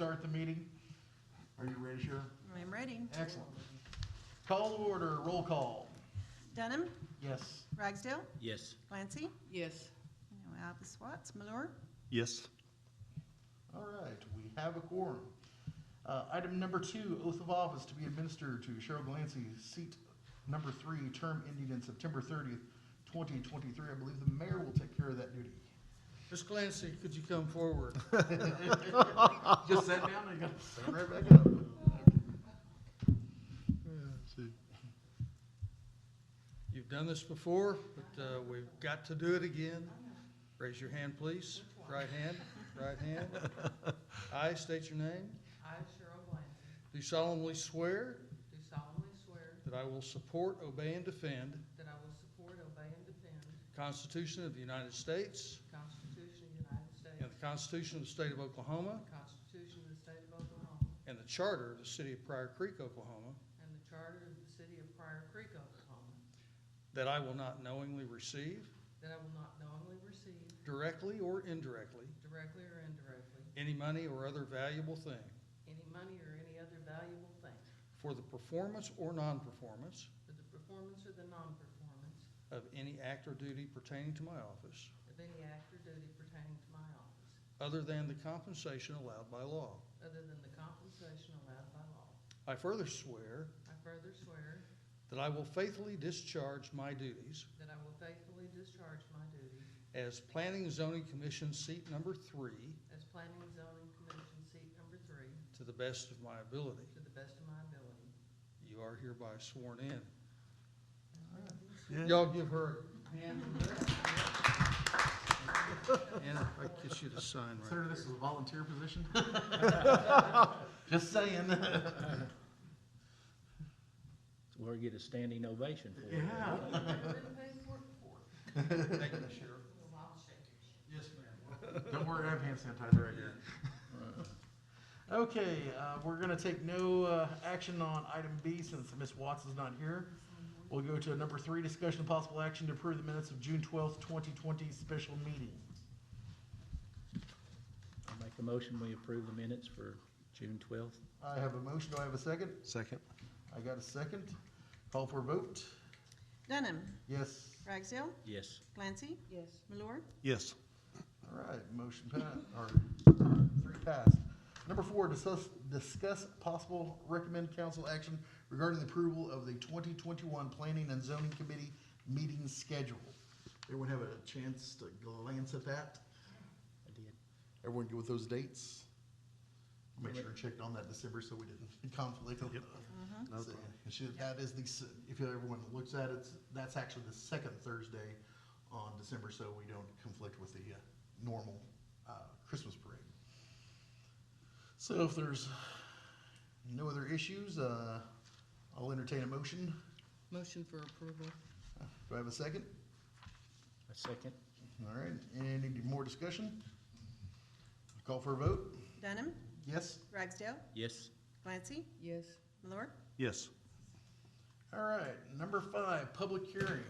start the meeting. Are you ready, Sheriff? I'm ready. Excellent. Call to order, roll call. Dunham, Yes. Ragsdale, Yes. Clancy, Yes. out the SWATs, Malure. Yes. All right, we have a quorum. Item number 2, oath of office to be administered to Cheryl Glancy, seat number 3, term ending in September 30th, 2023. I believe the mayor will take care of that duty. Ms. Clancy, could you come forward? Just sat down and you got to stand right back up. You've done this before, but we've got to do it again. Raise your hand, please. Right hand, right hand. I state your name. I, Cheryl Glancy, Do solemnly swear do solemnly swear that I will support, obey, and defend that I will support, obey, and defend the Constitution of the United States the Constitution of the United States, and the Constitution of the State of Oklahoma the Constitution of the State of Oklahoma, and the Charter of the City of Pryor Creek, Oklahoma, and the Charter of the City of Pryor Creek, Oklahoma, that I will not knowingly receive, that I will not knowingly receive, directly or indirectly, directly or indirectly, any money or other valuable thing any money or any other valuable thing for the performance or non-performance for the performance or the non-performance of any act or duty pertaining to my office, of any act or duty pertaining to my office, other than the compensation allowed by law. other than the compensation allowed by law. I further swear I further swear that I will faithfully discharge my duties that I will faithfully discharge my duties as Planning and Zoning Commission seat number 3 as Planning and Zoning Commission seat number 3 to the best of my ability. to the best of my ability. You are hereby sworn in. Yeah. Y'all give her a hand. And if I get you to sign right Consider this there. a volunteer position? Just saying. We'll get a standing ovation for it. Yeah. Never been paid for it before. Thank you, Sheriff. Well, I'll shake it. Yes, ma'am. Don't worry, I have hand sanitizer right here. Okay, we're gonna take no action on item B since Ms. Watts is not here. We'll go to number 3, discussion of possible action to approve the minutes of June 12th, 2020 special meeting. I'll make a motion, we approve the minutes for June 12th. I have a motion, do I have a second? Second. I got a second. Call for a vote. Dunham, Yes. Ragsdale, Yes. Clancy, Yes. Malure. Yes. All right, motion passed, or 3 passed. Number 4, discuss possible recommend council action regarding the approval of the 2021 Planning and Zoning Committee meeting schedule. Everyone have a chance to glance at that? I did. Everyone good with those dates? Make sure I checked on that December so we didn't conflict. Yep. No So, that is if everyone looks at it, that's actually the second Thursday on December, so we don't conflict with the normal Christmas parade. So if there's no other issues, I'll entertain a motion. Motion for approval. Do I have a second? A second. All right, any more discussion? Call for a vote? Dunham, Yes? Ragsdale, Yes. Clancy, Yes. Malure. Yes. All right, number 5, public hearing.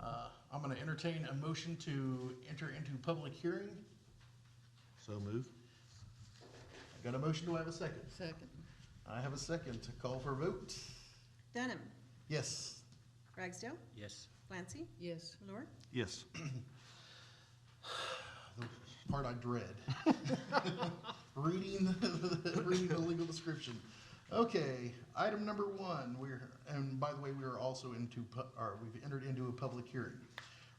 I'm gonna entertain a motion to enter into public hearing. So move. I got a motion, do I have a second? Second. I have a second to call for a vote. Dunham, Yes. Ragsdale, Yes. Clancy, Yes. Malure. Yes. The part I dread. Reading the legal description. Okay, item number 1, and by the way, we are also we've entered into a public hearing.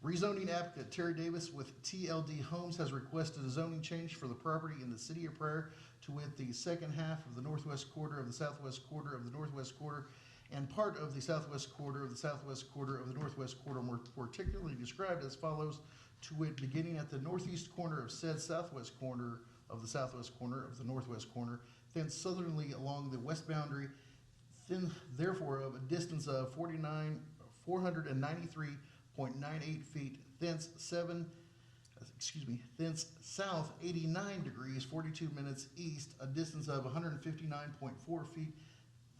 Rezoning applicant Terry Davis with TLD Homes has requested a zoning change for the property in the city of Pryor to wit the second half of the northwest quarter of the southwest quarter of the northwest quarter and part of the southwest quarter of the southwest quarter of the northwest quarter, more particularly described as follows: to wit, beginning at the northeast corner of said southwest corner of the southwest corner of the northwest corner, thence southerly along the west boundary, therefore of a distance of 493.98 feet, thence south 89 degrees 42 minutes east, a distance of 159.4 feet,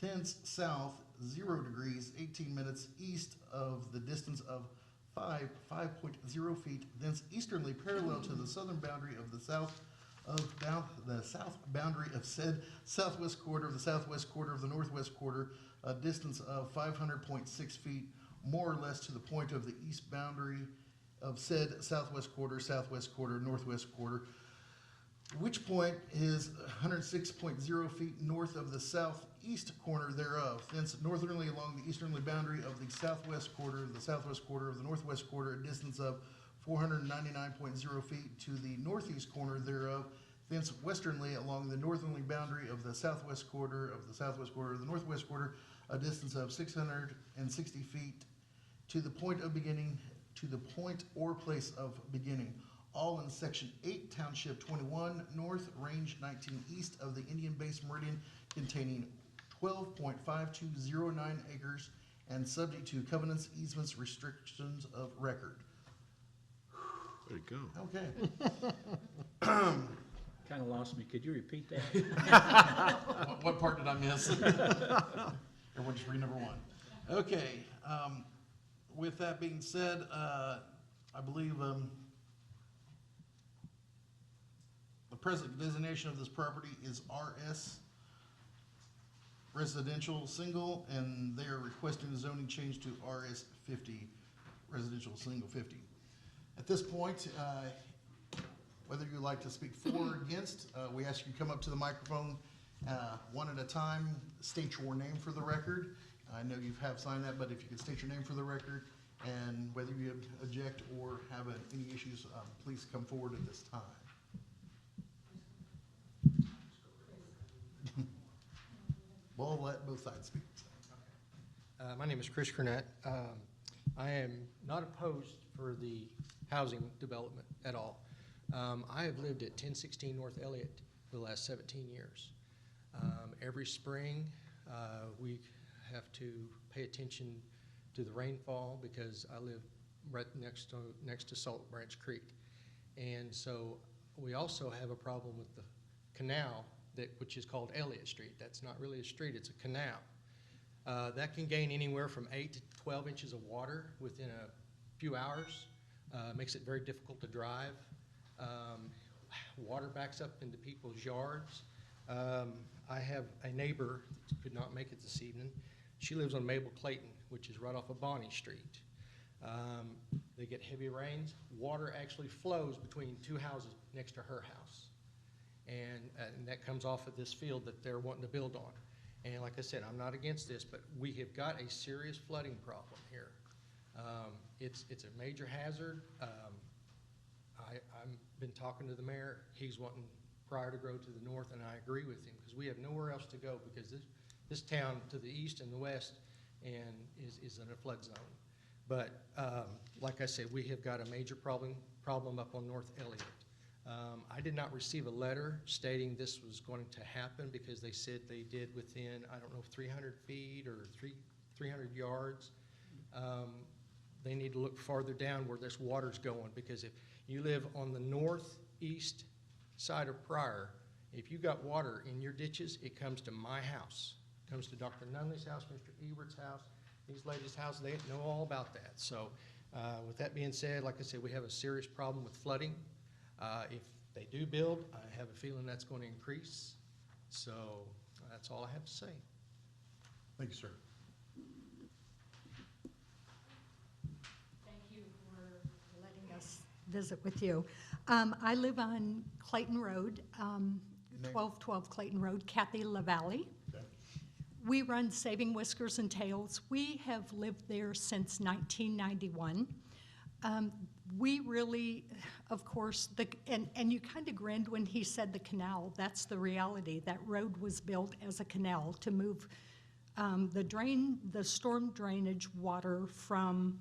thence south 0 degrees 18 minutes east of the distance of 5.0 feet, thence easternly parallel to the southern boundary of the south of the south boundary of said southwest quarter of the southwest quarter of the northwest quarter, a distance of 500.6 feet, more or less to the point of the east boundary of said southwest quarter, northwest quarter, which point is 106.0 feet north of the southeast corner thereof. Thence northerly along the easterly boundary of the southwest quarter of the northwest quarter, a distance of 499.0 feet to the northeast corner thereof. Thence westernly along the northerly boundary of the southwest quarter of the northwest quarter, a distance of 660 feet to the point of beginning, to the point or place of beginning, all in Section 8, Township 21 North, Range 19 East of the Indian Base Meridian, containing 12.5209 acres and subject to covenants, easements, restrictions of record. There you go. Okay. Kind of lost me. Could you repeat that? What part did I miss? Everyone just read number one. Okay, with that being said, I believe, the present designation of this property is RS, residential single, and they are requesting the zoning change to RS 50, residential single 50. At this point, whether you like to speak for or against, we ask you to come up to the microphone one at a time, state your name for the record. I know you have signed that, but if you could state your name for the record, and whether you object or have any issues, please come forward at this time. We'll let both sides speak. My name is Chris Cornett. I am not opposed for the housing development at all. I have lived at 1016 North Elliott for the last 17 years. Every spring, we have to pay attention to the rainfall because I live right next to Salt Branch Creek. And so we also have a problem with the canal which is called Elliott Street. That's not really a street, it's a canal. That can gain anywhere from 8 to 12 inches of water within a few hours. Makes it very difficult to drive. Water backs up into people's yards. I have a neighbor that could not make it this evening. She lives on Mabel Clayton, which is right off of Bonnie Street. They get heavy rains. Water actually flows between two houses next to her house. And that comes off of this field that they're wanting to build on. And like I said, I'm not against this, but we have got a serious flooding problem here. It's a major hazard. I've been talking to the mayor. He's wanting Pryor to grow to the north, and I agree with him because we have nowhere else to go because this town to the east and the west is in a flood zone. But like I said, we have got a major problem up on North Elliott. I did not receive a letter stating this was going to happen because they said they did within, I don't know, 300 feet or 300 yards. They need to look farther down where this water's going because if you live on the northeast side of Pryor, if you got water in your ditches, it comes to my house. It comes to Dr. Nunley's house, Mr. Ebert's house, these ladies' house. They know all about that. So with that being said, like I said, we have a serious problem with flooding. If they do build, I have a feeling that's going to increase. So that's all I have to say. Thank you, sir. Thank you for letting us visit with you. I live on Clayton Road, 1212 Clayton Road, Kathy LaValle. Okay. We run Saving Whiskers and Tails. We have lived there since 1991. We really, of course, and you kind of grinned when he said the canal. That's the reality. That road was built as a canal to move the storm drainage water from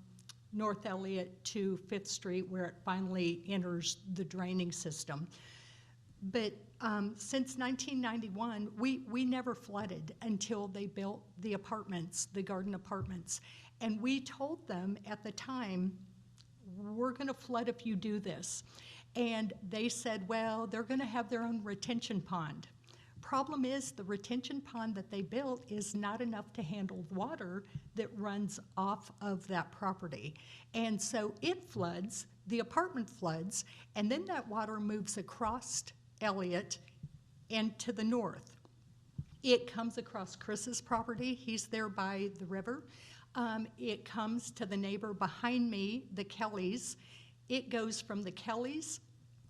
North Elliott to 5th Street where it finally enters the draining system. But since 1991, we never flooded until they built the apartments, the garden apartments. And we told them at the time, we're going to flood if you do this. And they said, well, they're going to have their own retention pond. Problem is, the retention pond that they built is not enough to handle water that runs off of that property. And so it floods, the apartment floods, and then that water moves across Elliott, and to the north. It comes across Chris's property. He's there by the river. It comes to the neighbor behind me, the Kellys. It goes from the Kellys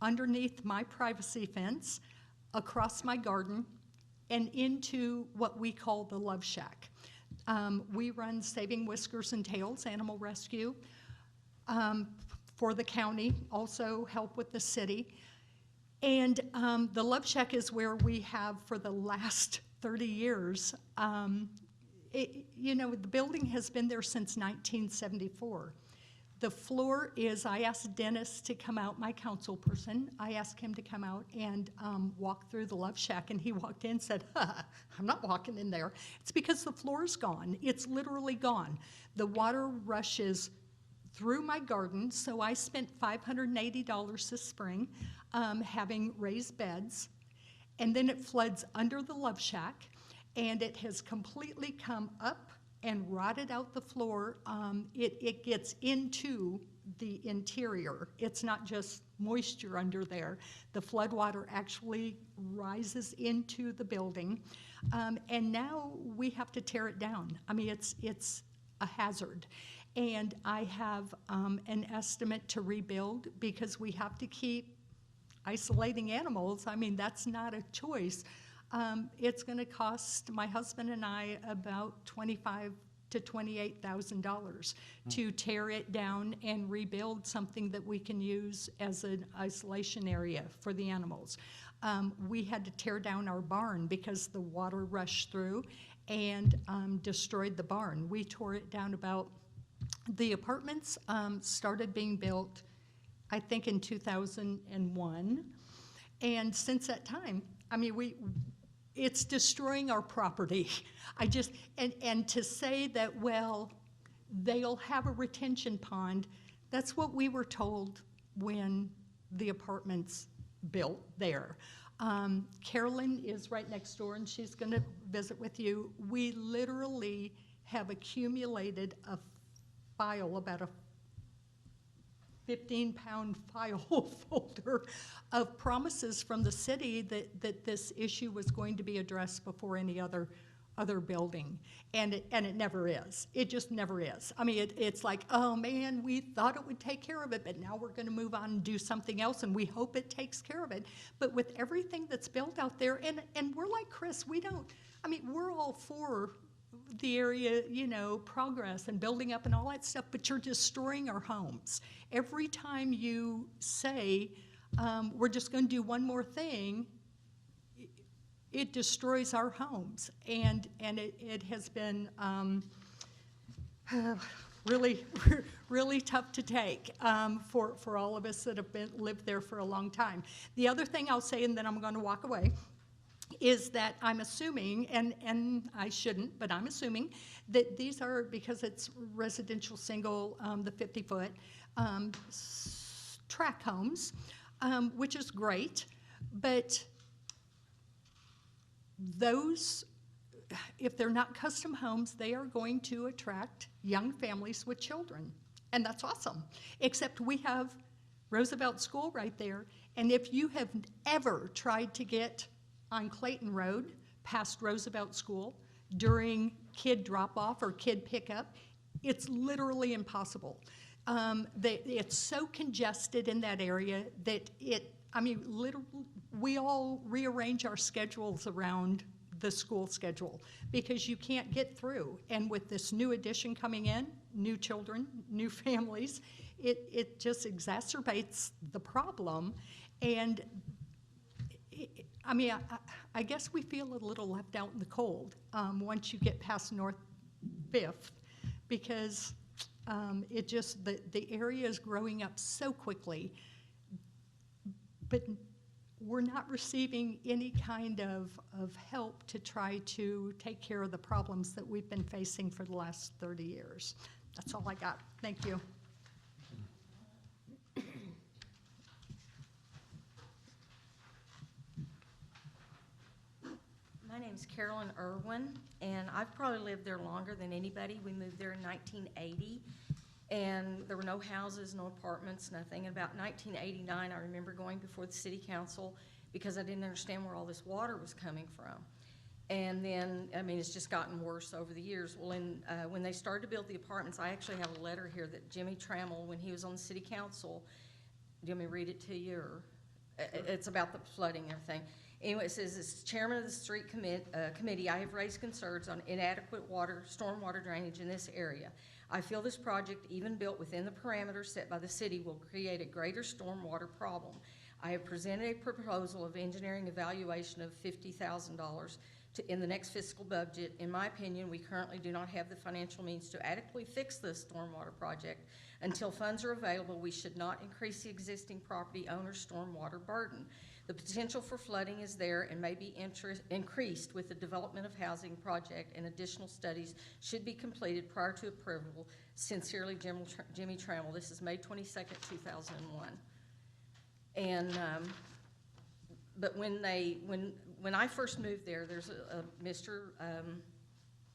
underneath my privacy fence, across my garden, and into what we call the Love Shack. We run Saving Whiskers and Tails Animal Rescue for the county, also help with the city. And the Love Shack is where we have, for the last 30 years, the building has been there since 1974. The floor is, I asked Dennis to come out, my council person, I asked him to come out and walk through the Love Shack, and he walked in and said, I'm not walking in there. It's because the floor's gone. It's literally gone. The water rushes through my garden, so I spent $580 this spring having raised beds, and then it floods under the Love Shack, and it has completely come up and rotted out the floor. It gets into the interior. It's not just moisture under there. The floodwater actually rises into the building, and now we have to tear it down. I mean, it's a hazard. And I have an estimate to rebuild, because we have to keep isolating animals. I mean, that's not a choice. It's going to cost my husband and I about $25,000 to $28,000 to tear it down and rebuild something that we can use as an isolation area for the animals. We had to tear down our barn because the water rushed through and destroyed the barn. We tore it down the apartments started being built, I think, in 2001. And since that time, I mean, it's destroying our property. And to say that, well, they'll have a retention pond, that's what we were told when the apartments built there. Carolyn is right next door, and she's going to visit with you. We literally have accumulated a file, about a 15-pound file folder of promises from the city that this issue was going to be addressed before any other building, and it never is. It just never is. I mean, it's like, oh man, we thought it would take care of it, but now we're going to move on and do something else, and we hope it takes care of it. But with everything that's built out there, and we're like Chris, we're all for the area, progress and building up and all that stuff, but you're destroying our homes. Every time you say, we're just going to do one more thing, it destroys our homes. And it has been really, really tough to take for all of us that have lived there for a long time. The other thing I'll say, and then I'm going to walk away, is that I'm assuming, and I shouldn't, but I'm assuming that these are, because it's residential single, the 50-foot tract homes, which is great, but those, if they're not custom homes, they are going to attract young families with children, and that's awesome. Except we have Roosevelt School right there, and if you have ever tried to get on Clayton Road past Roosevelt School during kid drop-off or kid pickup, it's literally impossible. It's so congested in that area that literally, we all rearrange our schedules around the school schedule because you can't get through. And with this new addition coming in, new children, new families, it just exacerbates the problem. And I guess we feel a little left out in the cold once you get past North 5th, because the area is growing up so quickly, but we're not receiving any kind of help to try to take care of the problems that we've been facing for the last 30 years. That's all I got. Thank you. My name's Carolyn Irwin, and I've probably lived there longer than anybody. We moved there in 1980, and there were no houses, no apartments, nothing. In about 1989, I remember going before the city council because I didn't understand where all this water was coming from. And then, I mean, it's just gotten worse over the years. Well, when they started to build the apartments, I actually have a letter here that Jimmy Trammell, when he was on the city council, do you want me to read it to you, or? It's about the flooding and everything. Anyway, it says, as chairman of the street committee, I have raised concerns on inadequate stormwater drainage in this area. I feel this project, even built within the parameters set by the city, will create a greater stormwater problem. I have presented a proposal of engineering evaluation of $50,000 in the next fiscal budget. In my opinion, we currently do not have the financial means to adequately fix this stormwater project. Until funds are available, we should not increase the existing property owner's stormwater burden. The potential for flooding is there and may be increased with the development of housing project, and additional studies should be completed prior to approval. Sincerely, Jimmy Trammell. This is May 22nd, 2001. And but when I first moved there, there's a Mr.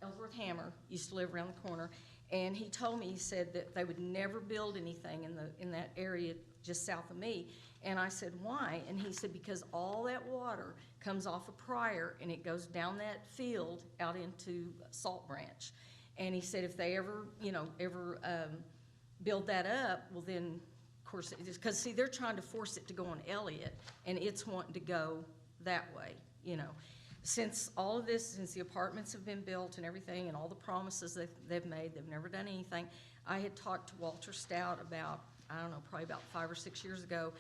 Ellsworth Hammer used to live around the corner, and he told me, he said that they would never build anything in that area just south of me. And I said, why? And he said, because all that water comes off of Pryor and it goes down that field out into Salt Branch. And he said, if they ever build that up, well then, of course, because see, they're trying to force it to go on Elliott, and it's wanting to go that way, you know. Since all of this, since the apartments have been built and everything, and all the promises they've made, they've never done anything. I had talked to Walter Stout about, I don't know, probably about 5 or 6 years ago,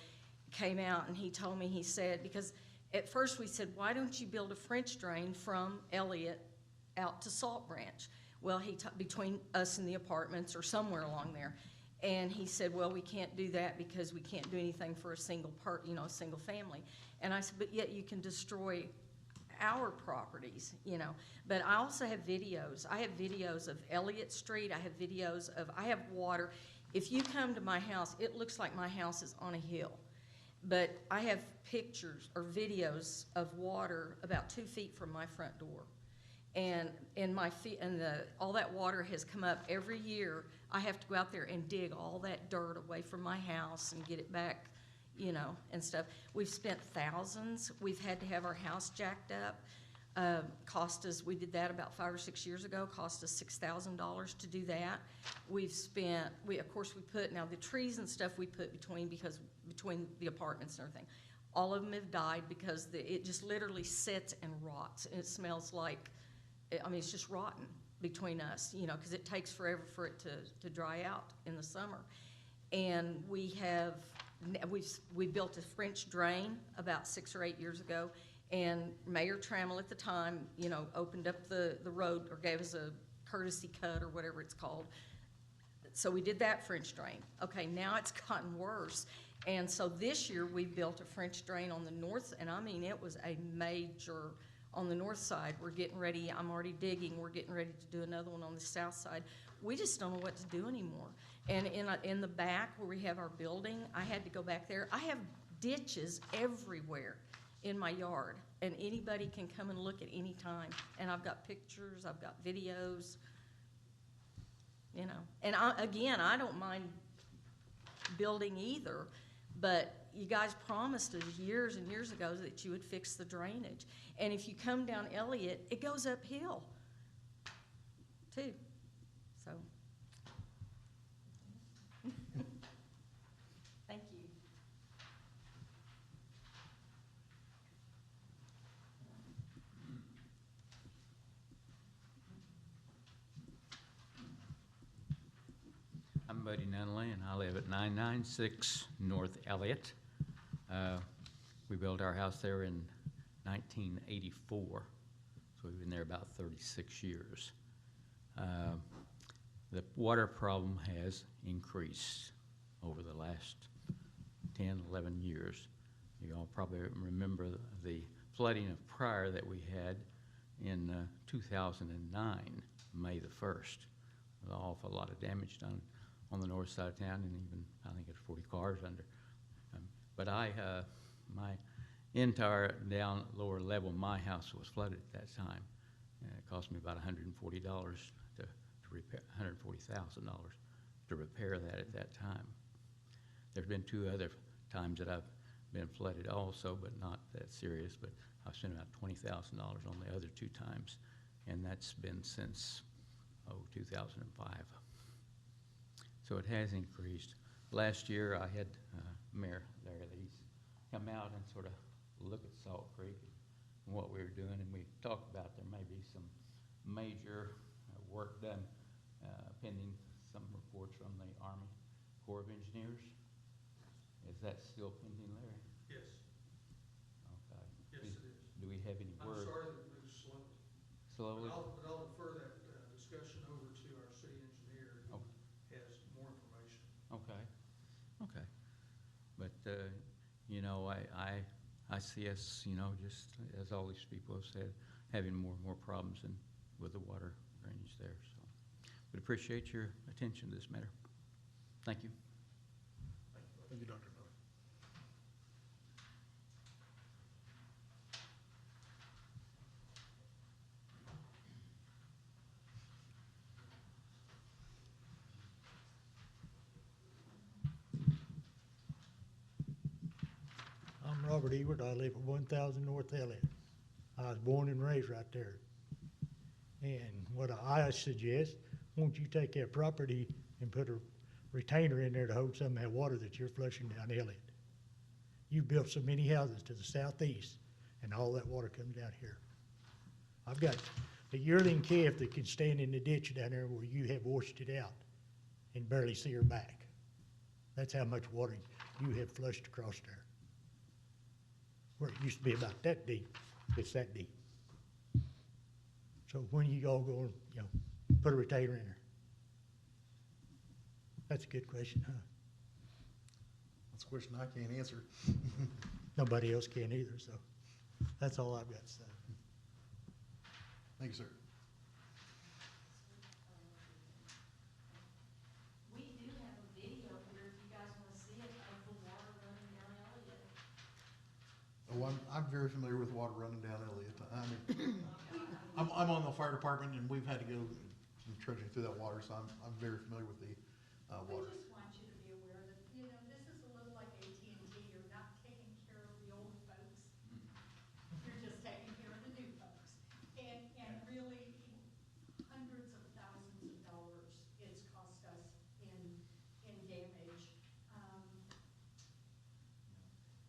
came out and he told me, he said, because at first we said, why don't you build a French drain from Elliott out to Salt Branch? Well, between us and the apartments or somewhere along there. And he said, well, we can't do that because we can't do anything for a single single family. And I said, but yet you can destroy our properties, you know. But I also have videos. I have videos of Elliott Street. I have water. If you come to my house, it looks like my house is on a hill. But I have pictures or videos of water about 2 feet from my front door. And all that water has come up every year. I have to go out there and dig all that dirt away from my house and get it back, you know, and stuff. We've spent thousands. We've had to have our house jacked up. Cost us, we did that about 5 or 6 years ago, cost us $6,000 to do that. Of course we put, now the trees and stuff we put between the apartments and everything. All of them have died because it just literally sits and rots, and it smells like, I mean, it's just rotten between us, you know, because it takes forever for it to dry out in the summer. And we built a French drain about 6 or 8 years ago, and Mayor Trammell at the time, you know, opened up the road or gave us a courtesy cut or whatever it's called. So we did that French drain. Okay, now it's gotten worse. And so this year we built a French drain on the north, and I mean, it was a major, on the north side. We're getting ready, I'm already digging, we're getting ready to do another one on the south side. We just don't know what to do anymore. And in the back where we have our building, I had to go back there. I have ditches everywhere in my yard, and anybody can come and look at any time. And I've got pictures, I've got videos, you know. And I don't mind building either, but you guys promised us years and years ago that you would fix the drainage. And if you come down Elliott, it goes uphill too, so. Thank you. I'm Buddy Nunley, and I live at 996 North Elliott. We built our house there in 1984, so we've been there about 36 years. The water problem has increased over the last 10, 11 years. You all probably remember the flooding of Pryor that we had in 2009, May the 1st. An awful lot of damage done on the north side of town, and even, I think, it's 40 cars under. But my entire down lower level, my house was flooded at that time. It cost me about $140 to repair, $140,000 to repair that at that time. There's been 2 other times that I've been flooded also, but not that serious. But I've spent about $20,000 on the other 2 times, and that's been since 2005. So it has increased. Last year, I had Mayor Larry Lees come out and sort of look at Salt Creek and what we were doing, and we talked about there may be some major work done pending some reports from the Army Corps of Engineers. Is that still pending, Larry? Yes, Okay. yes it is. Do we have any I'm word? sorry that it moves slowly. Slowly? But I'll defer that discussion over to our city engineer who Okay. has more information. Okay, okay. But, you know, I see us, you know, just as all these people have said, having more and more problems with the water drainage there, so. But appreciate your attention to this matter. Thank you. Thank you, Dr. Miller. I'm Robert Ewart. I live at 1000 North Elliott. I was born and raised right there. And what I suggest, won't you take that property and put a retainer in there to hold some of that water that you're flushing down Elliott? You built so many houses to the southeast, and all that water comes down here. I've got a yearling calf that can stand in the ditch down there where you have washed it out and barely see her back. That's how much water you have flushed across there. Where it used to be about that deep, it's that deep. So when you all go, you know, put a retainer in there? That's a good question, huh? That's a question I can't answer. Nobody else can either, so that's all I've got to say. Thank you, sir. We do have a video here if you guys want to see it of the water running down Elliott. Oh, I'm very familiar with water running down Elliott. I mean, I'm on the fire department, and we've had to go trudging through that water, so I'm very familiar with the water. We just want you to be aware that, you know, this is a little like AT&T. You're not taking care of the old folks. You're just taking care of the new folks. And really, hundreds of thousands of dollars it's cost us in damage.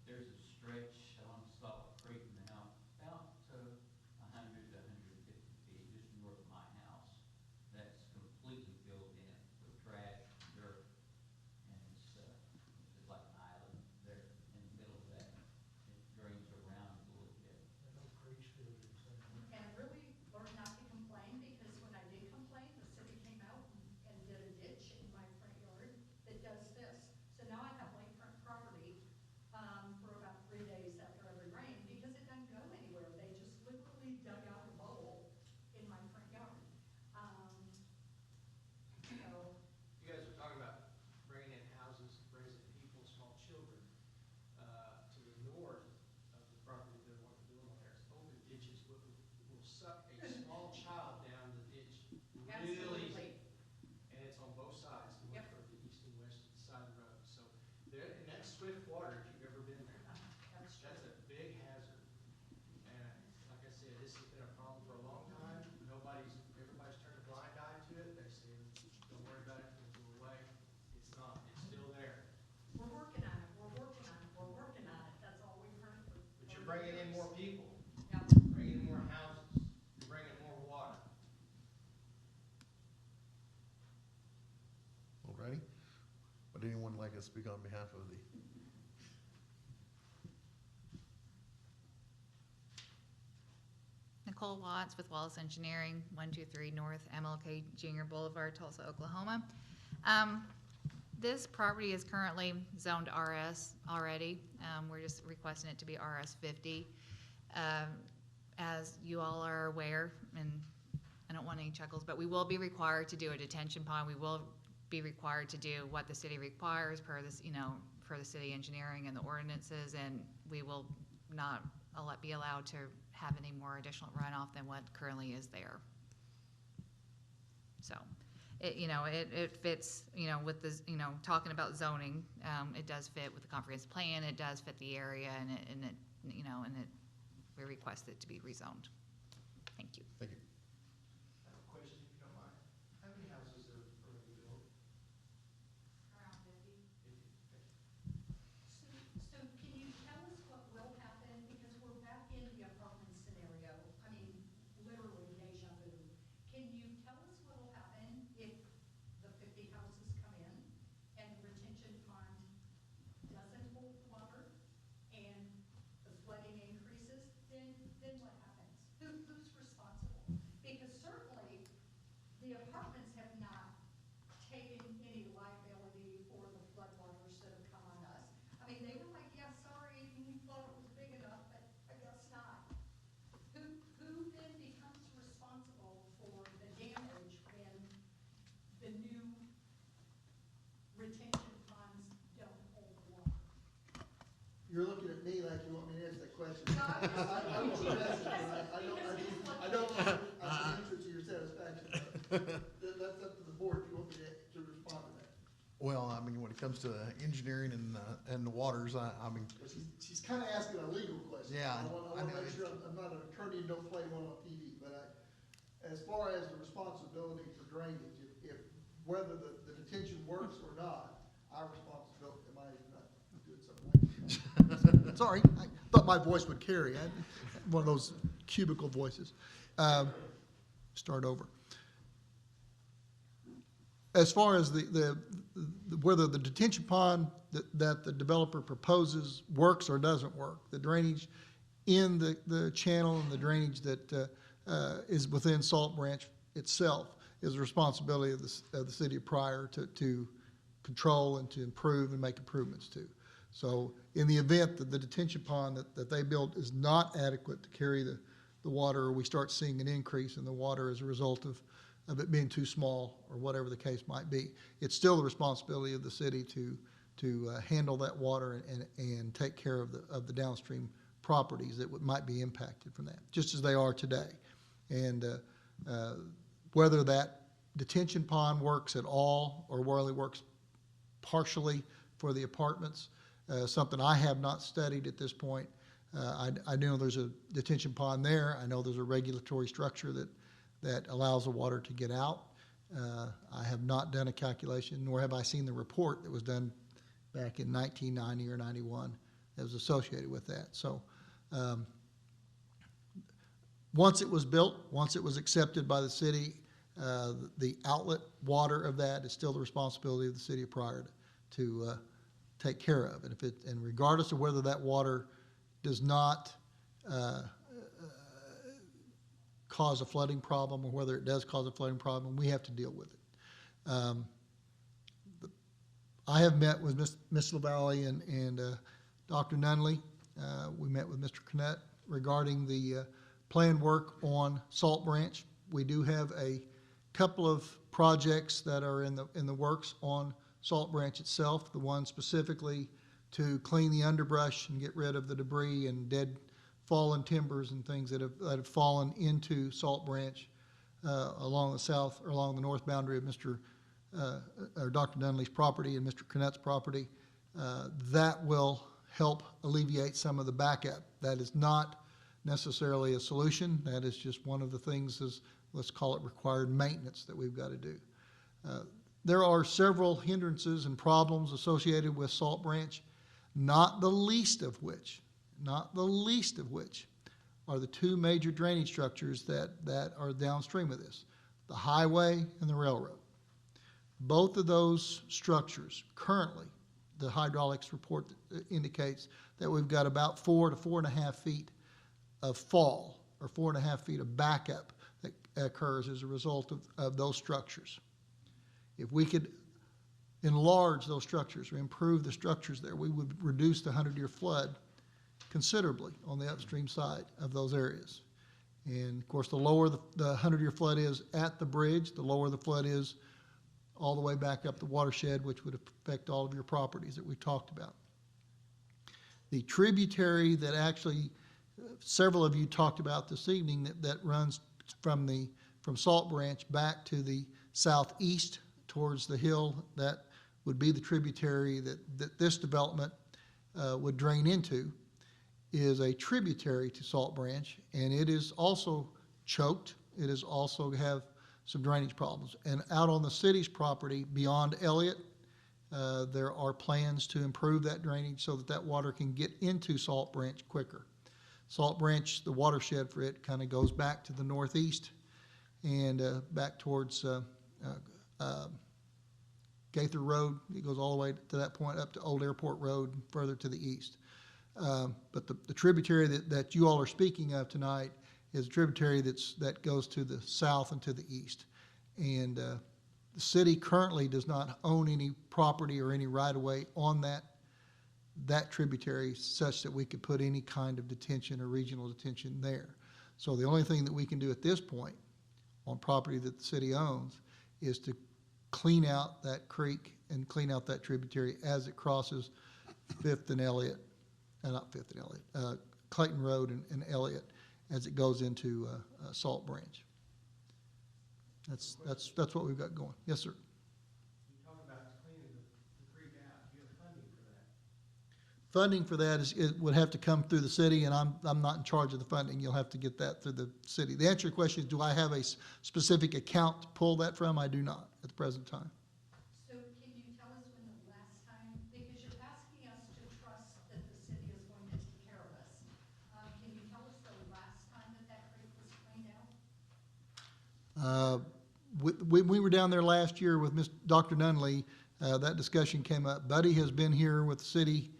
There's a stretch on Salt Creek now, about 100 to 150 feet, just north of my house, that's completely filled in with trash, dirt, and it's like an island there in the middle of that. It drains around a little bit. And really learn not to complain, because when I did complain, the city came out and did a ditch in my front yard that does this. So now I have lakefront property for about 3 days after every rain, because it doesn't go anywhere. They just literally dug out a bowl in my front yard. So, You guys are talking about bringing in houses, raising people, small children. To the north of the property that what we're doing on there is open ditches will suck a small child down the ditch really absolutely. easy. And it's on both sides, the Yep. the east and west side of the road. So there, and that's swift water if you've ever been there. That's true. That's a big hazard. And like I said, this has been a problem for a long time. Everybody's turned a blind eye to it. They say, don't worry about it, it'll go away. It's not, it's still there. We're working on it, we're working on it, we're working on it. That's all we've heard for. But you're bringing in more people, Yep. bringing in more houses, you're bringing more water. Alrighty. Would anyone like to speak on behalf of the? Nicole Watts with Wallace Engineering, 123 North MLK Junior Boulevard, Tulsa, Oklahoma. This property is currently zoned RS already. We're just requesting it to be RS 50. As you all are aware, and I don't want any chuckles, but we will be required to do a detention pond. We will be required to do what the city requires per this, you know, for the city engineering and the ordinances, and we will not be allowed to have any more additional runoff than what currently is there. So, it fits, with the, talking about zoning, it does fit with the comprehensive plan, it does fit the area, and we request it to be rezoned. Thank you. Thank you. I have a question, if you don't mind. How many houses are already built? Around 50. So can you tell us what will happen, because we're back in the apartment scenario, I mean, literally deja vu. Can you tell us what will happen if the 50 houses come in and the retention pond doesn't hold water and the flooding increases, then what happens? Who's responsible? Because certainly the apartments have not taken any liability for the floodwaters that have come on us. I mean, they were like, yeah, sorry, we thought it was big enough, but I guess not. Who then becomes responsible for the damage when the new retention ponds don't hold water? You're looking at me like you want me to answer that question. No, I'm just I looking won't at answer you. it. I don't Because have an answer to your satisfaction. That's up to the board if you want me to respond to that. Well, I mean, when it comes to engineering and the waters, I mean, She's kind of asking a legal question. Yeah, I I want know. to make sure I'm not an attorney and don't play one on TV, but as far as the responsibility for drainage, if whether the detention works or not, our responsibility, am I not doing something like? Sorry, I thought my voice would carry. I had one of those cubicle voices. Start over. As far as whether the detention pond that the developer proposes works or doesn't work, the drainage in the channel and the drainage that is within Salt Branch itself is the responsibility of the city of Pryor to control and to improve and make improvements to. So in the event that the detention pond that they built is not adequate to carry the water, or we start seeing an increase in the water as a result of it being too small or whatever the case might be, it's still the responsibility of the city to handle that water and take care of the downstream properties that might be impacted from that, just as they are today. And whether that detention pond works at all or whether it works partially for the apartments, something I have not studied at this point. I know there's a detention pond there. I know there's a regulatory structure that allows the water to get out. I have not done a calculation, nor have I seen the report that was done back in 1990 or 91 that was associated with that. So once it was built, once it was accepted by the city, the outlet water of that is still the responsibility of the city of Pryor to take care of. And regardless of whether that water does not cause a flooding problem or whether it does cause a flooding problem, we have to deal with it. I have met with Ms. LaValle and Dr. Nunley. We met with Mr. Connett regarding the planned work on Salt Branch. We do have a couple of projects that are in the works on Salt Branch itself. The one specifically to clean the underbrush and get rid of the debris and dead fallen timbers and things that have fallen into Salt Branch along the south or along the north boundary of or Dr. Nunley's property and Mr. Connett's property. That will help alleviate some of the backup. That is not necessarily a solution. That is just one of the things, let's call it required maintenance that we've got to do. There are several hindrances and problems associated with Salt Branch, not the least of which are the two major drainage structures that are downstream of this, the highway and the railroad. Both of those structures currently, the hydraulics report indicates that we've got about 4 to 4.5 feet of fall or 4.5 feet of backup that occurs as a result of those structures. If we could enlarge those structures or improve the structures there, we would reduce the 100-year flood considerably on the upstream side of those areas. And of course, the lower the 100-year flood is at the bridge, the lower the flood is all the way back up the watershed, which would affect all of your properties that we talked about. The tributary that actually several of you talked about this evening that runs from Salt Branch back to the southeast towards the hill, that would be the tributary that this development would drain into, is a tributary to Salt Branch, and it is also choked. It is also have some drainage problems. And out on the city's property beyond Elliott, there are plans to improve that drainage so that that water can get into Salt Branch quicker. Salt Branch, the watershed for it kind of goes back to the northeast and back towards Gaither Road. It goes all the way to that point up to Old Airport Road and further to the east. But the tributary that you all are speaking of tonight is a tributary that goes to the south and to the east. And the city currently does not own any property or any right-of-way on that tributary such that we could put any kind of detention or regional detention there. So the only thing that we can do at this point on property that the city owns is to clean out that creek and clean out that tributary as it crosses Fifth and Elliott, not Fifth and Elliott, Clayton Road and Elliott as it goes into Salt Branch. That's what we've got going. Yes, sir. You talk about cleaning the creek out. Do you have funding for that? Funding for that it would have to come through the city, and I'm not in charge of the funding. You'll have to get that through the city. The answer to your question is, do I have a specific account to pull that from? I do not at the present time. So can you tell us when the last time, because you're asking us to trust that the city is going to take care of us. Can you tell us the last time that creek was cleaned out? We were down there last year with Dr. Nunley. That discussion came up. Buddy has been here with the city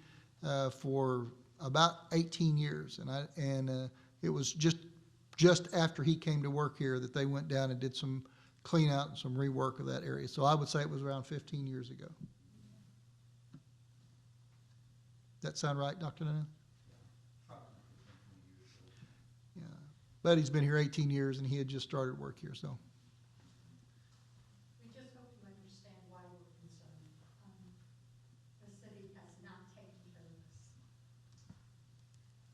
for about 18 years, and it was just after he came to work here that they went down and did some clean out and some rework of that area. So I would say it was around 15 years ago. That sound right, Dr. Nunley? Yeah. Buddy's been here 18 years, and he had just started work here, so. We just hope you understand why we're concerned. The city has not taken care of us.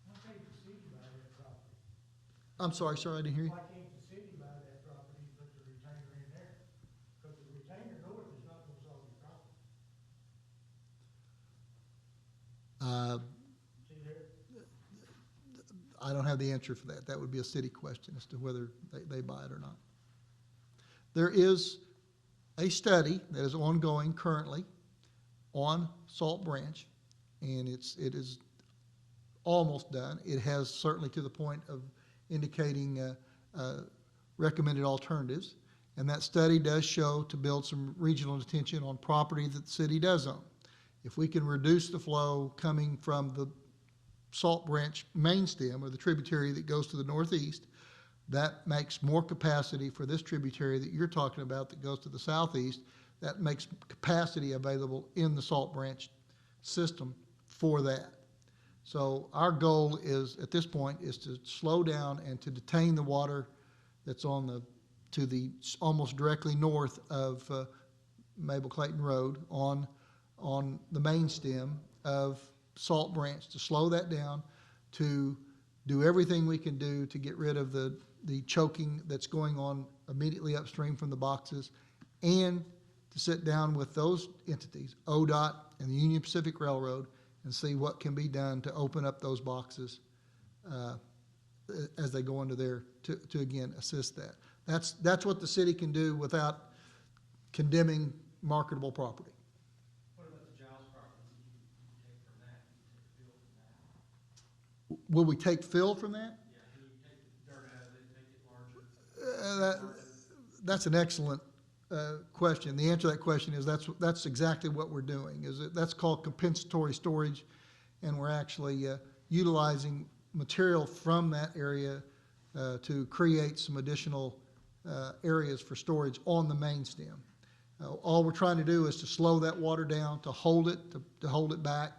Why can't the city buy that property? I'm sorry, sir, I didn't hear you. Why can't the city buy that property and put the retainer in there? Because the retainer north is not gonna solve your problem. See there? I don't have the answer for that. That would be a city question as to whether they buy it or not. There is a study that is ongoing currently on Salt Branch, and it is almost done. It has certainly to the point of indicating recommended alternatives, and that study does show to build some regional detention on property that the city does own. If we can reduce the flow coming from the Salt Branch main stem, or the tributary that goes to the northeast, that makes more capacity for this tributary that you're talking about that goes to the southeast. That makes capacity available in the Salt Branch system for that. So our goal is, at this point, is to slow down and to detain the water that's to the almost directly north of Mabel Clayton Road on the main stem of Salt Branch, to slow that down, to do everything we can do to get rid of the choking that's going on immediately upstream from the boxes, and to sit down with those entities, ODOT and the Union Pacific Railroad, and see what can be done to open up those boxes as they go into there to again assist that. That's what the city can do without condemning marketable property. What about the Giles property? You take from that, you take fill from that. Will we take fill from that? Yeah, can you take the dirt out of it, make it larger? That's an excellent question. The answer to that question is that's exactly what we're doing. That's called compensatory storage, and we're actually utilizing material from that area to create some additional areas for storage on the main stem. All we're trying to do is to slow that water down, to hold it back,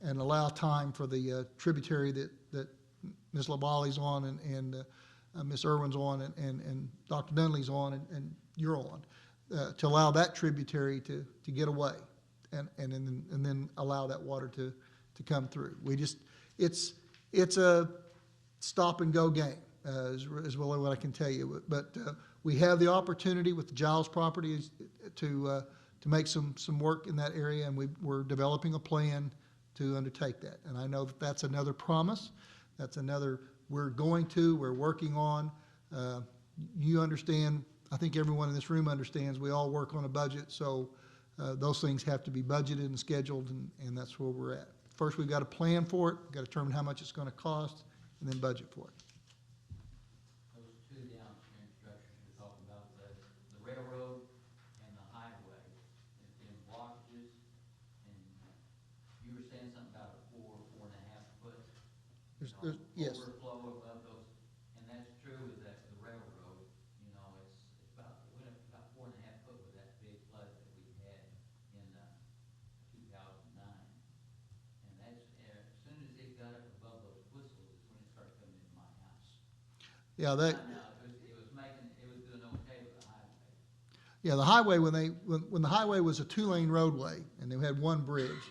and allow time for the tributary that Ms. LaBalle's on and Ms. Irwin's on and Dr. Dunley's on and you're on, to allow that tributary to get away and then allow that water to come through. It's a stop and go game. is really what I can tell you. But we have the opportunity with the Giles property to make some work in that area, and we're developing a plan to undertake that. And I know that that's another promise. That's another we're working on. You understand, I think everyone in this room understands, we all work on a budget, so those things have to be budgeted and scheduled, and that's where we're at. First, we've got to plan for it, we've got to determine how much it's going to cost, and then budget for it. Those two downstream structures you're talking about, the railroad and the highway, there's been blockages, and you were saying something about a 4.5 foot Yes. overflow of those, and that's true with the railroad. You know, it's about, it went up about 4.5 foot with that big flood that we had in 2009. And that's, as soon as it got up above those whistles, is when it started coming into my house. Yeah, It was doing okay with the highway. Yeah, the highway, when the highway was a 2-lane roadway and they had one bridge,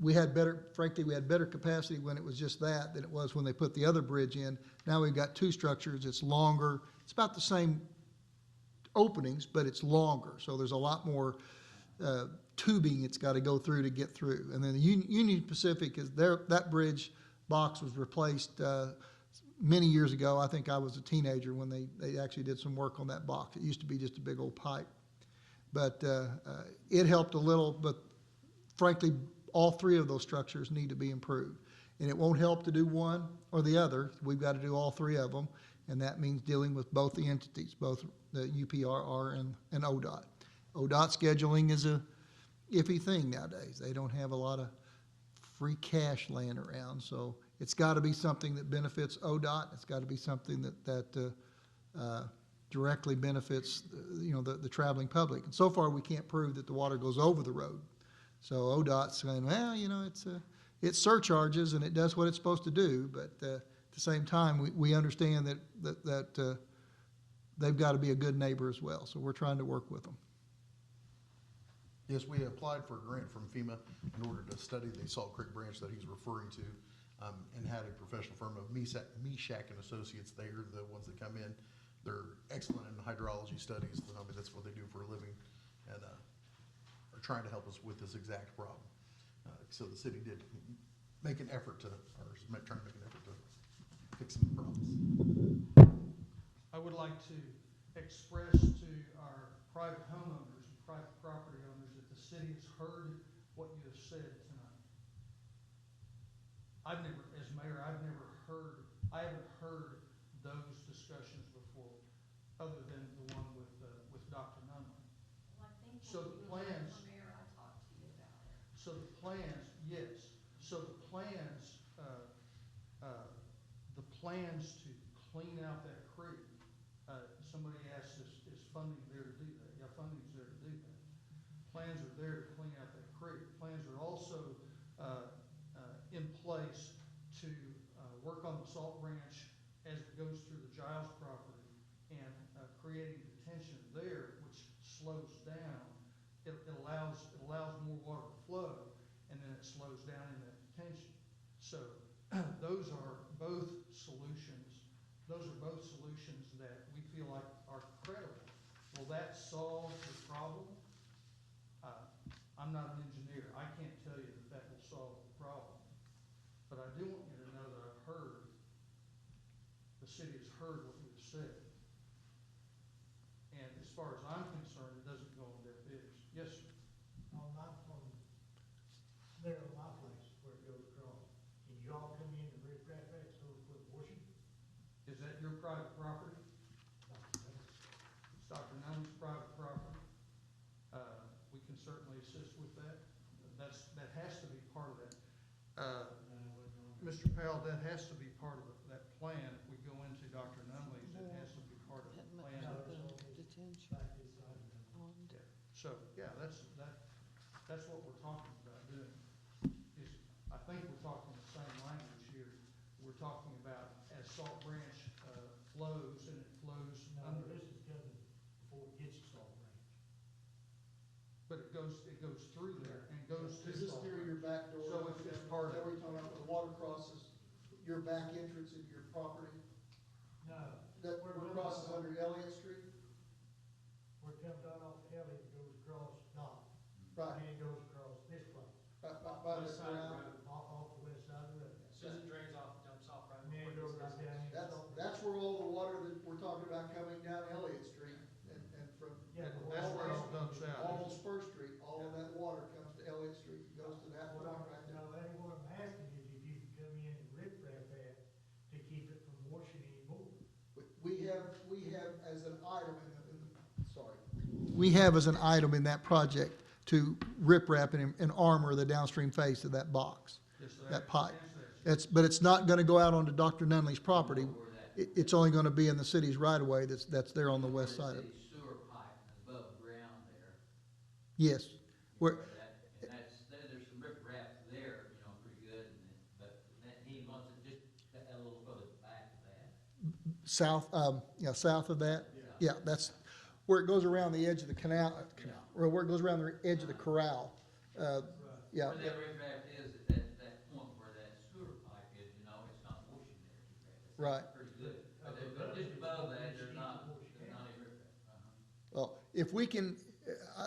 we had better capacity when it was just that than it was when they put the other bridge in. Now we've got 2 structures, it's longer, it's about the same openings, but it's longer, so there's a lot more tubing it's got to go through to get through. And then the Union Pacific that bridge box was replaced many years ago. I think I was a teenager when they actually did some work on that box. It used to be just a big old pipe. But it helped a little, but frankly, all 3 of those structures need to be improved. And it won't help to do one or the other. We've got to do all 3 of them, and that means dealing with both the entities, both the UPRR and ODOT. ODOT scheduling is a iffy thing nowadays. They don't have a lot of free cash laying around, so it's got to be something that benefits ODOT. It's got to be something that directly benefits the traveling public. And so far, we can't prove that the water goes over the road. So ODOT's saying, well, it's surcharges and it does what it's supposed to do, but at the same time, we understand that they've got to be a good neighbor as well. So we're trying to work with them. Yes, we applied for a grant from FEMA in order to study the Salt Creek branch that he's referring to, and had a professional firm of Meshack and Associates. They are the ones that come in. They're excellent in hydrology studies. I mean, that's what they do for a living, and are trying to help us with this exact problem. So the city did make an effort to, or is trying to make an effort to fix some problems. I would like to express to our private homeowners and private property owners that the city has heard what you have said tonight. As mayor, I haven't heard those discussions before, other than the one with Dr. Nunley. Well, I think So the plans. Mayor, I talked to you about it. So the plans, yes, so the plans to clean out that creek, somebody asked, is funding there to do that? Yeah, funding's there to do that. Plans are there to clean out that creek. Plans are also in place to work on the Salt Branch as it goes through the Giles property and creating detention there, which slows down. It allows more water to flow, and then it slows down in that detention. So those are both solutions. Those are both solutions that we feel like are credible. Will that solve the problem? I'm not an engineer. I can't tell you that will solve the problem. But I do want you to know that the city has heard what we've said. And as far as I'm concerned, it doesn't go on deaf ears. Yes, sir. There on my place where it goes across. Can you all come in and rip that back so we put washing? Is that your private property? It's Dr. Nunn's private property. We can certainly assist with that. That has to be part of that. Mr. Powell, that has to be part of that plan. If we go into Dr. Nunley's, it has to be part of the plan. So, yeah, that's what we're talking about doing. I think we're talking the same language here. We're talking about as Salt Branch flows, and it flows under. This is coming before it gets to Salt Branch. But it goes through there and goes to. Is this Salt near Branch. your back door? So it's part of. Every time the water crosses your back entrance into your property? No, That crosses under Elliott Street? where it comes out off Elliott, it goes across Dock, Right, and then it goes across this place, by the West side of the corral? road. off the west side of the road. As soon as it drains off, it dumps off right And then before it goes it right gets down here. That's where all the water that we're talking about coming down Elliott Street and from Yeah, but That's where it all dumps out. almost First Street, all of that water comes to Elliott Street, and goes to that What point I'm, right there. no, that ain't what I'm asking is if you can come in and rip wrap that to keep it from washing anymore. We have as an item sorry. We have as an item in that project to rip wrap and armor the downstream face of that box, Yes, sir. that pipe. Yes, But it's not gonna go out onto Dr. Nunley's property. It's only gonna be in the city's right of way that's there on the west side of it. Sewer pipe above ground there. Yes. Where, And there's some rip rap there, pretty good, but he wants it just a little further back of that. south of that? Yeah, that's where it goes around the edge of the canal, or where it goes around the edge of the corral. Yeah, Where that rip rap is, at that point where that sewer pipe is, it's not washing there too bad. Right. That's pretty good. But just above that, there's not any rip rap. well, if we can,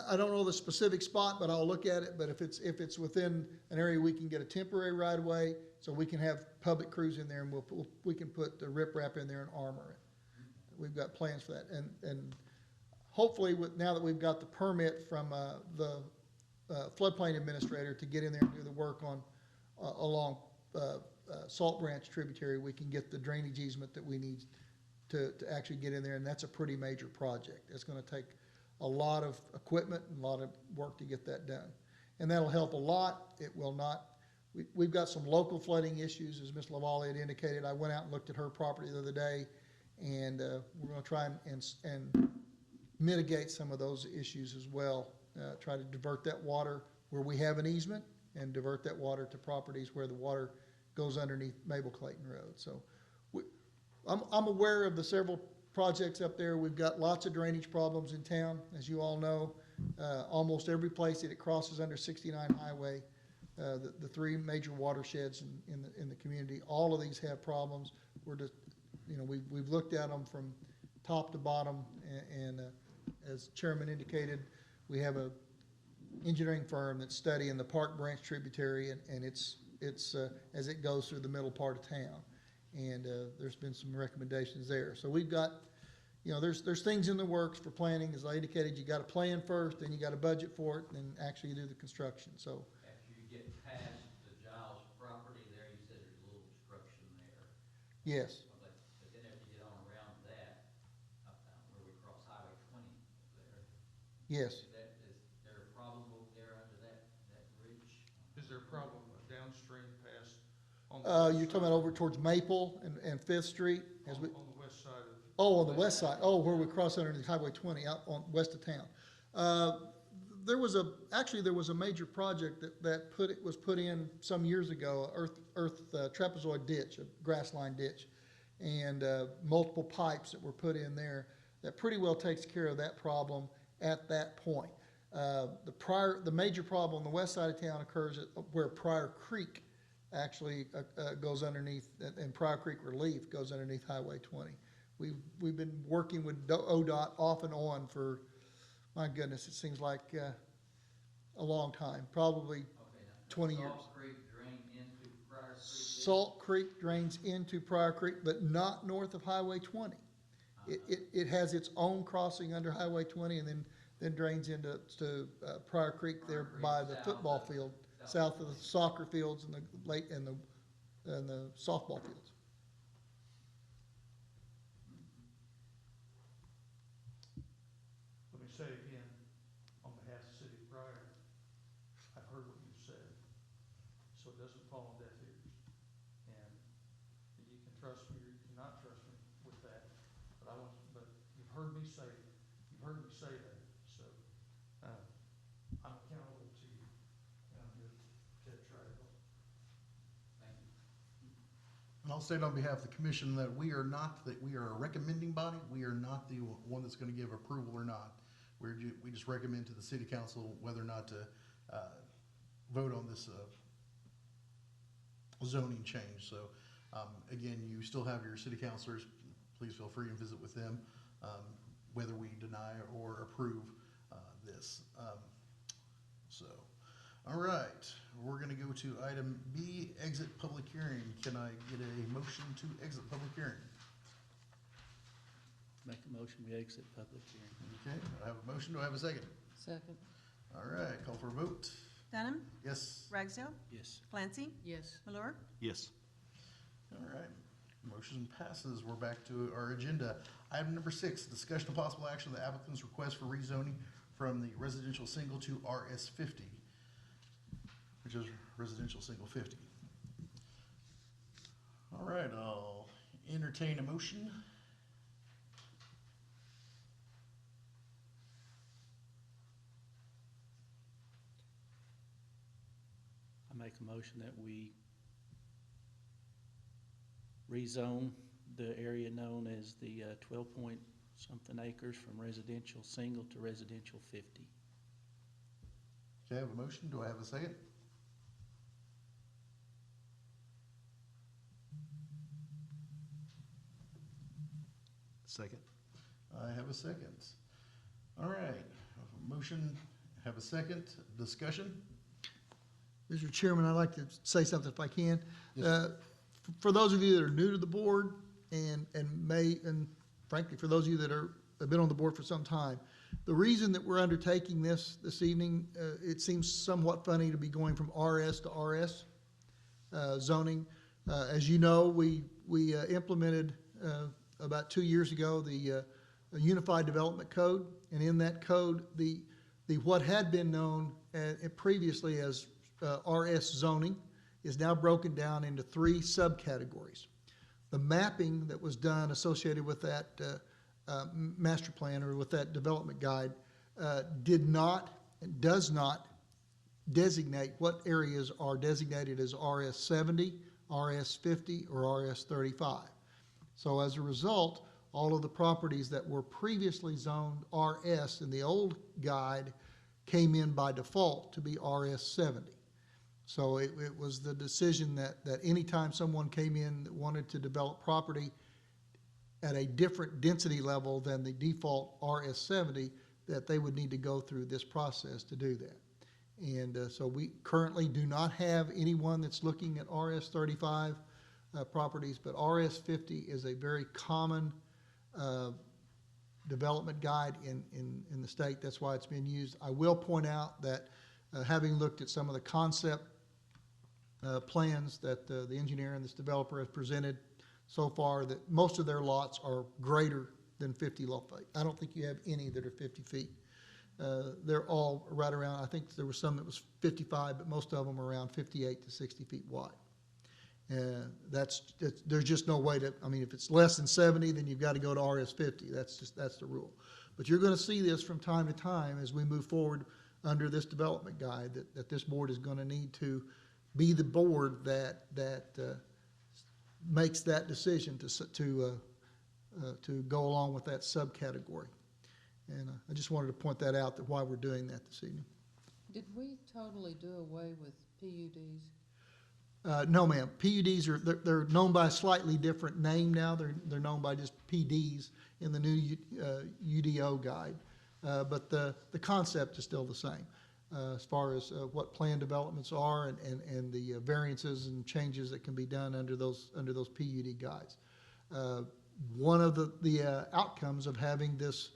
I don't know the specific spot, but I'll look at it, but if it's within an area we can get a temporary right of way, so we can have public crews in there, and we can put the rip wrap in there and armor it. We've got plans for that, and hopefully, now that we've got the permit from, the floodplain administrator to get in there and do the work on, along, Salt Branch tributary, we can get the drainage easement that we need to actually get in there, and that's a pretty major project. It's gonna take a lot of equipment and a lot of work to get that done. And that'll help a lot. It will not, we've got some local flooding issues, as Ms. Lavalle had indicated. I went out and looked at her property the other day, and, we're gonna try and mitigate some of those issues as well. Try to divert that water where we have an easement, and divert that water to properties where the water goes underneath Mabel Clayton Road. So I'm aware of the several projects up there. We've got lots of drainage problems in town, as you all know. Almost every place that it crosses under 69 Highway, the three major watersheds in the community, all of these have problems. We're just, we've looked at them from top to bottom, and as Chairman indicated, we have a engineering firm that's studying the Park Branch tributary, and it's as it goes through the middle part of town. And there's been some recommendations there. So we've got, there's things in the works for planning. As I indicated, you got to plan first, then you got to budget for it, and then actually do the construction. So After you get past the Giles property there, you said there's a little obstruction there. yes, But then after you get on around that, up where we cross Highway 20 there, yes. is there a problem over there under that bridge? Is there a problem downstream past? On the You're talking about over towards Maple and Fifth Street, as we. On the west side of. Oh, on the west side, where we cross underneath Highway 20, out on west of town. There was a major project that was put in some years ago, earth trapezoid ditch, a grass line ditch, and multiple pipes that were put in there that pretty well takes care of that problem at that point. The major problem on the west side of town occurs at where Pryor Creek actually goes underneath, and Pryor Creek Relief goes underneath Highway 20. We've been working with ODOT off and on for, my goodness, it seems like a long time, probably 20 years. Salt Creek drain into Pryor Creek? Salt Creek drains into Pryor Creek, but not north of Highway 20. It has its own crossing under Highway 20, and then drains into Pryor Creek there by the football field, south of the soccer fields and the lake and the softball fields. Let me say again, on behalf of the city of Pryor, I've heard what you've said, so it doesn't fall on deaf ears. And you can trust me or you cannot trust me with that, but you've heard me say that, so, I'm accountable to you, and I'm here to try to help. Thank you. And I'll state on behalf of the commission that we are a recommending body. We are not the one that's gonna give approval or not. We just recommend to the city council whether or not to, vote on this, zoning change. So Again, you still have your city councilors. Please feel free and visit with them, whether we deny or approve this. So, all right, we're gonna go to item B, exit public hearing. Can I get a motion to exit public hearing? Make a motion, we exit public hearing. Okay, I have a motion. Do I have a second? Second. All right, call for a vote. Denham, Yes. Ragsdale, Yes. Clancy, Yes. Malure, Yes. All right, motion passes. We're back to our agenda. Item number 6, discussion of possible action of the applicant's request for rezoning from the residential single to RS 50, which is residential single 50. All right, I'll entertain a motion. I make a motion that we rezone the area known as the 12-point-something acres from residential single to residential 50. Okay, I have a motion. Do I have a second? Second. I have a second. All right, I have a motion, have a second. Discussion? Mr. Chairman, I'd like to say something if I can. Yes. For those of you that are new to the board and frankly, for those of you that have been on the board for some time, the reason that we're undertaking this evening, it seems somewhat funny to be going from RS to RS zoning. As you know, we implemented about 2 years ago the Unified Development Code, and in that code, the what had been known previously as RS zoning is now broken down into 3 subcategories. The mapping that was done associated with that master plan or with that development guide did not and does not designate what areas are designated as RS 70, RS 50, or RS 35. So as a result, all of the properties that were previously zoned RS in the old guide came in by default to be RS 70. So it was the decision that anytime someone came in that wanted to develop property at a different density level than the default RS 70, that they would need to go through this process to do that. And so we currently do not have anyone that's looking at RS 35 properties, but RS 50 is a very common development guide in the state. That's why it's been used. I will point out that having looked at some of the concept plans that the engineer and this developer has presented so far, that most of their lots are greater than 50 lot feet. I don't think you have any that are 50 feet. They're all right around, I think there was some that was 55, but most of them are around 58 to 60 feet wide. There's just no way to, I mean, if it's less than 70, then you've got to go to RS 50. That's the rule. But you're going to see this from time to time as we move forward under this development guide, that this board is going to need to be the board that makes that decision to go along with that subcategory. And I just wanted to point that out, that why we're doing that this evening. Did we totally do away with PUDs? No, ma'am. PUDs they're known by a slightly different name now. They're known by just PDs in the new UDO guide, but the concept is still the same as far as what plan developments are and the variances and changes that can be done under those PUD guides. One of the outcomes of having this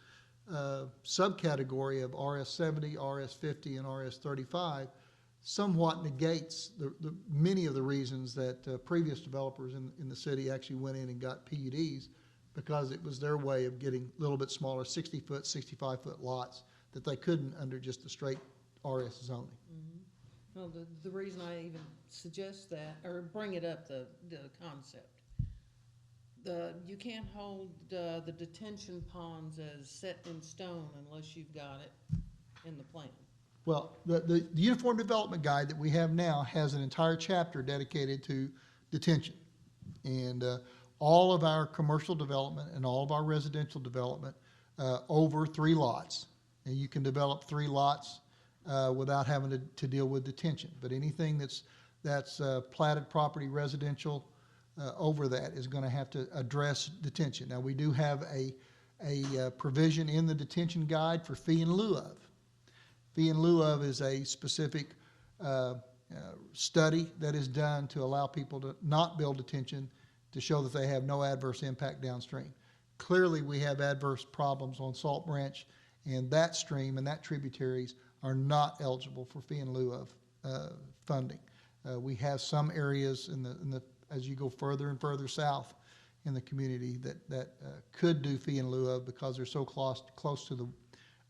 subcategory of RS 70, RS 50, and RS 35 somewhat negates the many of the reasons that previous developers in the city actually went in and got PUDs, because it was their way of getting a little bit smaller 60-foot, 65-foot lots that they couldn't under just the straight RS zoning. Mm-hmm. Well, the reason I even suggest that, or bring it up, the concept, you can't hold the detention ponds as set in stone unless you've got it in the plan. Well, the Uniform Development Guide that we have now has an entire chapter dedicated to detention. And all of our commercial development and all of our residential development over 3 lots. And you can develop 3 lots without having to deal with detention. But anything that's platted property residential over that is gonna have to address detention. Now, we do have a provision in the detention guide for fee in lieu of. Fee in lieu of is a specific study that is done to allow people to not build detention to show that they have no adverse impact downstream. Clearly, we have adverse problems on Salt Branch, and that stream and that tributaries are not eligible for fee in lieu of funding. We have some areas as you go further and further south in the community that could do fee in lieu of because they're so close to the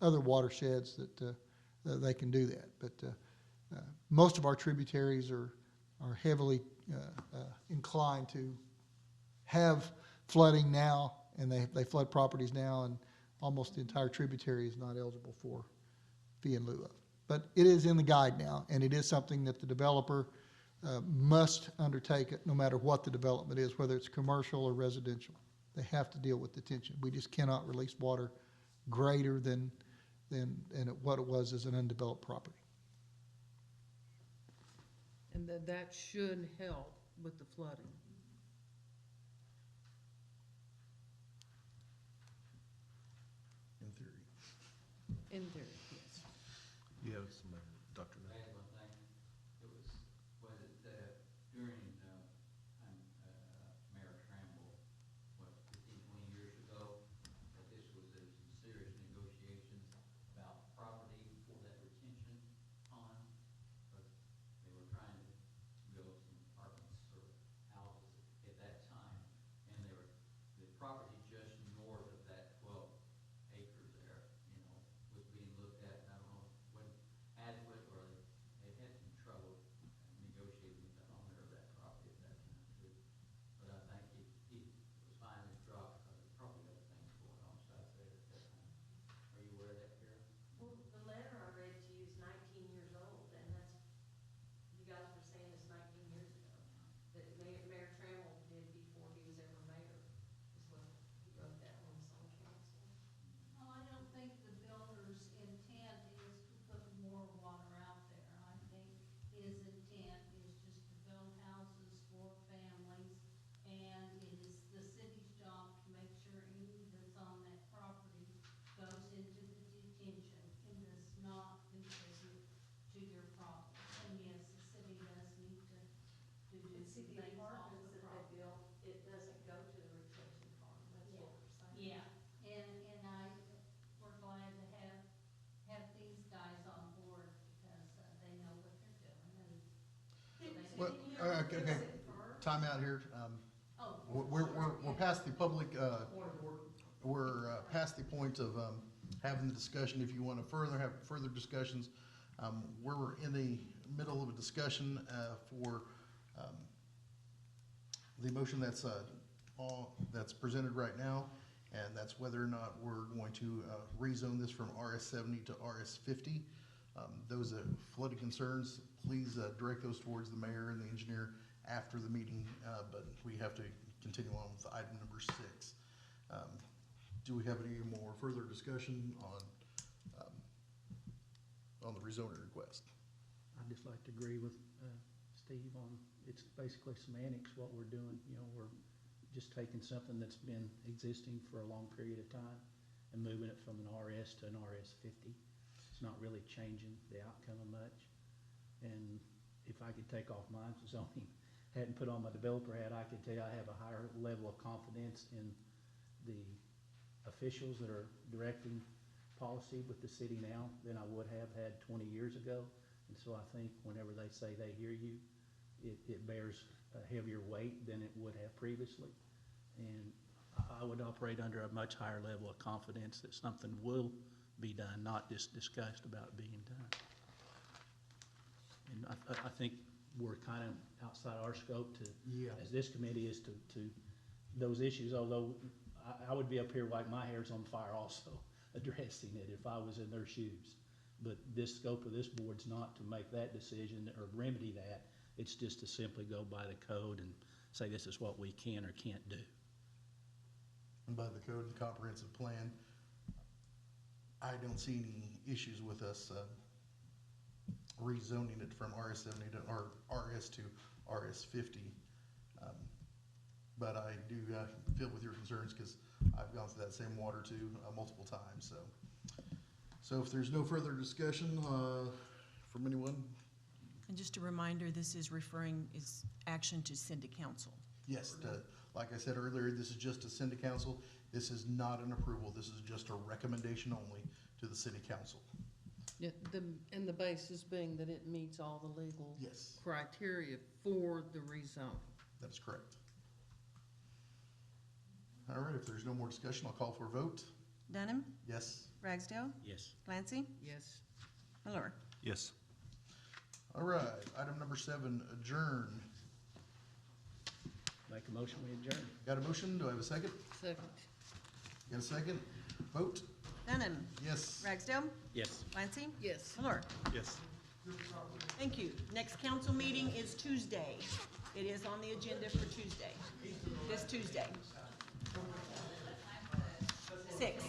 other watersheds that they can do that. But most of our tributaries are heavily inclined to have flooding now, and they flood properties now, and almost the entire tributary is not eligible for fee in lieu of. But it is in the guide now, and it is something that the developer must undertake it no matter what the development is, whether it's commercial or residential. They have to deal with detention. We just cannot release water greater than what it was as an undeveloped property. And that should help with the flooding. In theory. In theory, yes. You have some, Dr. I had one thing. It was during Mayor Tramble, 15, 20 years ago, that there was some serious negotiations about property for that retention pond. But they were trying to build some apartments or houses at that time, and the property just north of that 12 acres there, was being looked at, and I don't know, wasn't adequate, or they had some trouble negotiating with the owner of that property at that time too. But I think he was finally dropped because of probably other things going on south there at that time. Are you aware of that, Karen? Well, the letter I read to you is 19 years old, and that's, you guys were saying it's 19 years ago. That Mayor Trammell did before he was ever mayor, is what he wrote that when he was on council. Well, I don't think the builder's intent is to put more water out there. I think his intent is just to build houses for families, and it is the city's job to make sure any that's on that property goes into the detention and does not contribute to their problem. And yes, the city does need to do And see, some the things off apartments the that they property. built, it doesn't go to the retention pond, that's what we're saying. Yeah, we're glad to have these guys on board because they know what they're doing and. Well, Didn't you okay, fix it first? time out here. Oh. We're past the public, we're past the point of having the discussion. If you want to have further discussions, we're in the middle of a discussion for the motion that's presented right now, and that's whether or not we're going to rezone this from RS 70 to RS 50. Those flooding concerns, please direct those towards the mayor and the engineer after the meeting, but we have to continue on with item number 6. Do we have any more further discussion on the rezoning request? I'd just like to agree with Steve on, it's basically semantics, what we're doing. We're just taking something that's been existing for a long period of time and moving it from an RS to an RS 50. It's not really changing the outcome of much. And if I could take off my zoning, hadn't put on my developer hat, I could tell you I have a higher level of confidence in the officials that are directing policy with the city now than I would have had 20 years ago. And so I think whenever they say they hear you, it bears a heavier weight than it would have previously. And I would operate under a much higher level of confidence that something will be done, not just discussed about being done. And I think we're kind of outside our scope to, as this committee is to those issues, although I would be up here like my hair's on fire also addressing it if I was in their shoes. But this scope of this board's not to make that decision or remedy that. It's just to simply go by the code and say this is what we can or can't do. And by the code and comprehensive plan, I don't see any issues with us rezoning it from RS 70 to RS to RS 50. but I do feel with your concerns because I've gone through that same water too multiple times. So if there's no further discussion from anyone, And just a reminder, this is action to send to council. yes, like I said earlier, this is just to send to council. This is not an approval. This is just a recommendation only to the city council. Yeah, and the basis being that it meets all the legal Yes, criteria for the rezone. that is correct. All right, if there's no more discussion, I'll call for a vote. Dunham, Yes. Ragsdale, Yes. Clancy, Yes. Miller. Yes. All right, item number 7, adjourn. Make a motion, we adjourn. Got a motion? Do I have a second? Second. Got a second? Vote? Dunham, Yes. Ragsdale, Yes. Clancy, Yes. Miller. Yes. Thank you. Next council meeting is Tuesday. It is on the agenda for Tuesday, this Tuesday. 6.